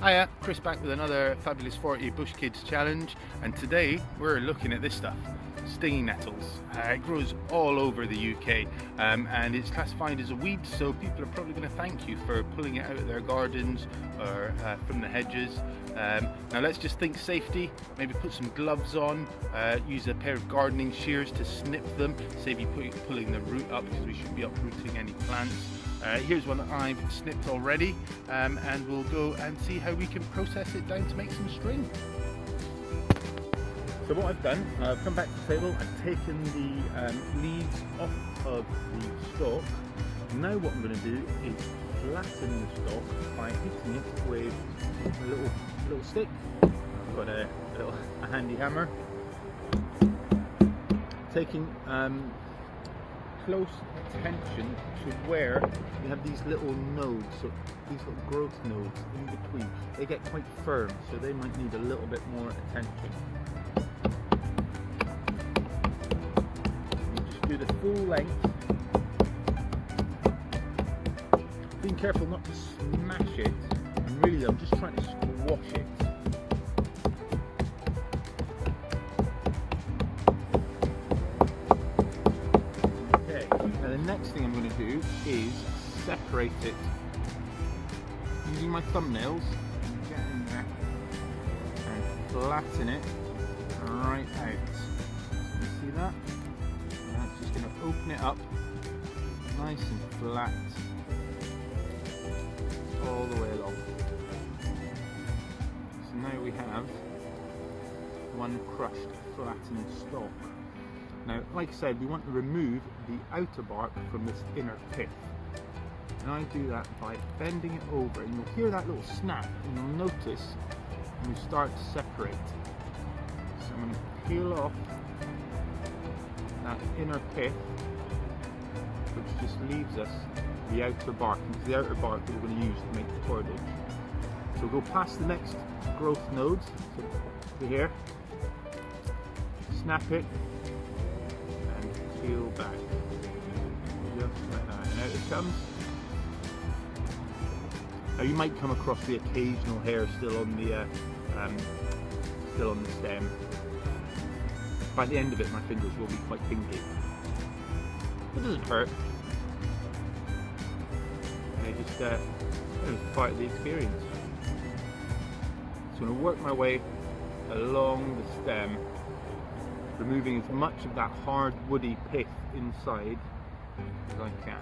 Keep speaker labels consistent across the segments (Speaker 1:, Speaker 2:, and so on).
Speaker 1: Hiya, Chris back with another fabulous 40 Bush Kids challenge, and today we're looking at this stuff, stinging nettles. It grows all over the UK and it's classified as a weed, so people are probably going to thank you for pulling it out of their gardens or from the hedges. Now let's just think safety, maybe put some gloves on, use a pair of gardening shears to snip them, save you pulling the root up because we shouldn't be uprooting any plants. Here's one that I've snipped already, and we'll go and see how we can process it down to make some string. So what I've done, I've come back to the table, I've taken the leaves off of the stalk. Now what I'm going to do is flatten the stalk by hitting it with a little stick. I've got a handy hammer. Taking close attention to where you have these little nodes, so these little growth nodes in between. They get quite firm, so they might need a little bit more attention. You just do the full length. Being careful not to smash it, and really I'm just trying to squash it. The next thing I'm going to do is separate it using my thumbnails. Get in there and flatten it right out. So you see that? And that's just going to open it up nice and flat all the way along. So now we have one crushed flattened stalk. Now, like I said, we want to remove the outer bark from this inner pith. And I do that by bending it over, and you'll hear that little snap, and you'll notice when we start to separate. So I'm going to peel off that inner pith, which just leaves us the outer bark. And it's the outer bark that we're going to use to make the cordage. So we'll go past the next growth nodes, so over here, snap it, peel back, just like that, and out it comes. Now you might come across the occasional hair still on the stem. By the end of it, my fingers will be quite pinky. It doesn't hurt. It's part of the experience. So I'm going to work my way along the stem, removing as much of that hard woody pith inside as I can.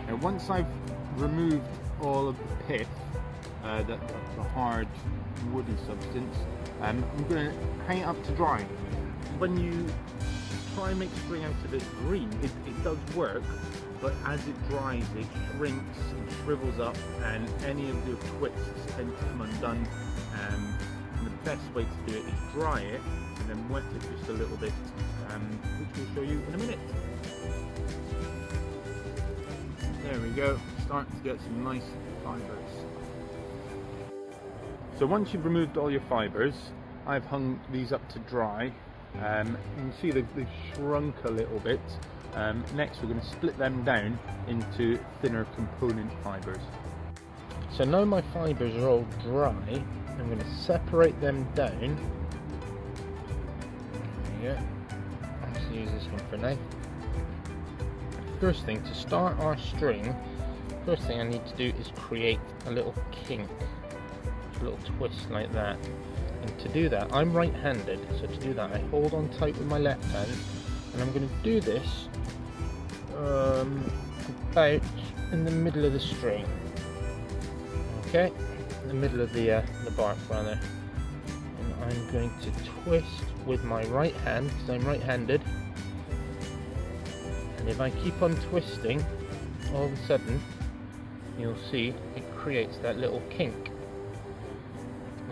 Speaker 1: Now once I've removed all of the pith, the hard woody substance, I'm going to hang it up to dry. When you try and make string out of it green, it does work, but as it dries it shrinks and shrivels up, and any of the twists tend to come undone. And the best way to do it is dry it and then wet it just a little bit, which we'll show you in a minute. There we go, starting to get some nice fibres. So once you've removed all your fibres, I've hung these up to dry. You can see they've shrunk a little bit. Next we're going to split them down into thinner component fibres. So now my fibres are all dry, I'm going to separate them down. There we go. I'll just use this one for now. First thing, to start our string, first thing I need to do is create a little kink. A little twist like that, and to do that I'm right-handed, so to do that I hold on tight with my left hand, and I'm going to do this about in the middle of the string, okay, in the middle of the bark rather, and I'm going to twist with my right hand because I'm right-handed, and if I keep on twisting, all of a sudden you'll see it creates that little kink.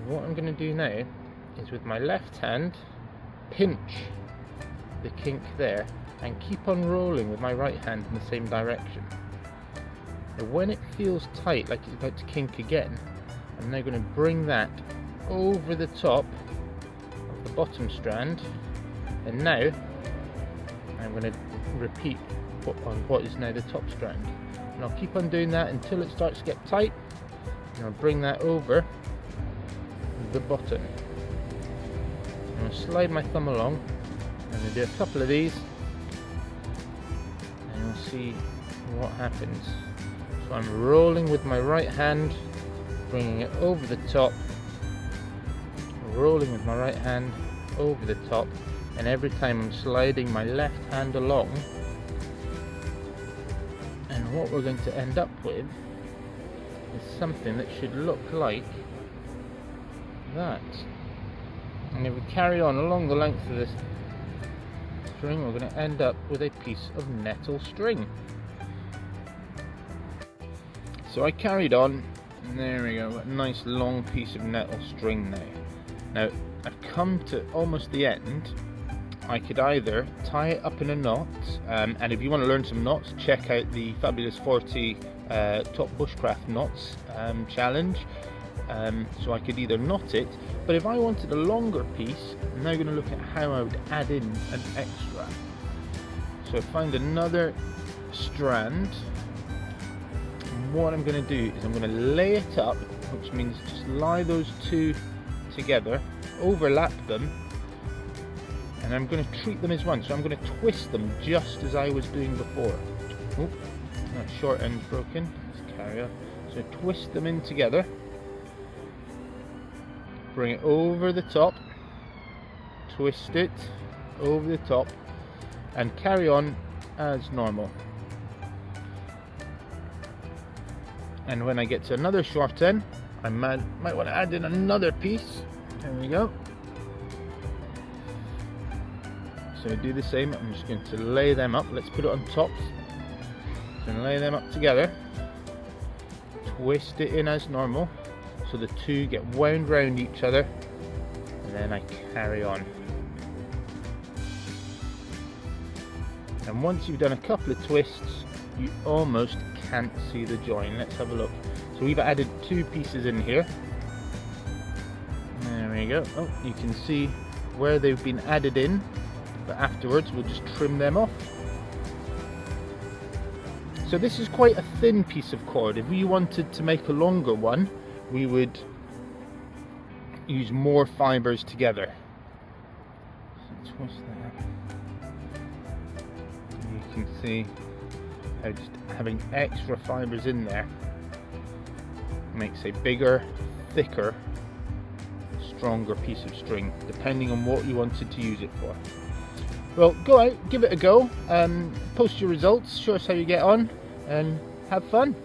Speaker 1: What I'm going to do now is with my left hand pinch the kink there and keep on rolling with my right hand in the same direction. Now when it feels tight, like it's about to kink again, I'm now going to bring that over the top of the bottom strand, and now I'm going to repeat on what is now the top strand. And I'll keep on doing that until it starts to get tight, and I'll bring that over the bottom. I'm going to slide my thumb along. I'm going to do a couple of these, and we'll see what happens. So I'm rolling with my right hand, bringing it over the top, rolling with my right hand over the top, and every time I'm sliding my left hand along. And what we're going to end up with is something that should look like that. And if we carry on along the length of this string, we're going to end up with a piece of nettle string. So I carried on, and there we go, got a nice long piece of nettle string now. Now I've come to almost the end. I could either tie it up in a knot, and if you want to learn some knots, check out the Fabulous 40 Top Bushcraft Knots challenge. So I could either knot it, but if I wanted a longer piece, I'm now going to look at how I would add in an extra. So I find another strand, and what I'm going to do is I'm going to lay it up, which means just lie those two together, overlap them, and I'm going to treat them as one. So I'm going to twist them just as I was doing before. Oop, that short end's broken. Let's carry on. So twist them in together, bring it over the top, twist it over the top, and carry on as normal. And when I get to another short end, I might want to add in another piece. There we go. So I do the same. I'm just going to lay them up. Let's put it on top. So lay them up together, twist it in as normal, so the two get wound round each other, and then I carry on. And once you've done a couple of twists, you almost can't see the join. Let's have a look. So we've added two pieces in here. There we go. Oh, you can see where they've been added in, but afterwards we'll just trim them off. So this is quite a thin piece of cord. If we wanted to make a longer one, we would use more fibers together. So twist that. You can see how just having extra fibers in there makes a bigger, thicker, stronger piece of string, depending on what you wanted to use it for. Well, go out, give it a go, post your results, show us how you get on, and have fun.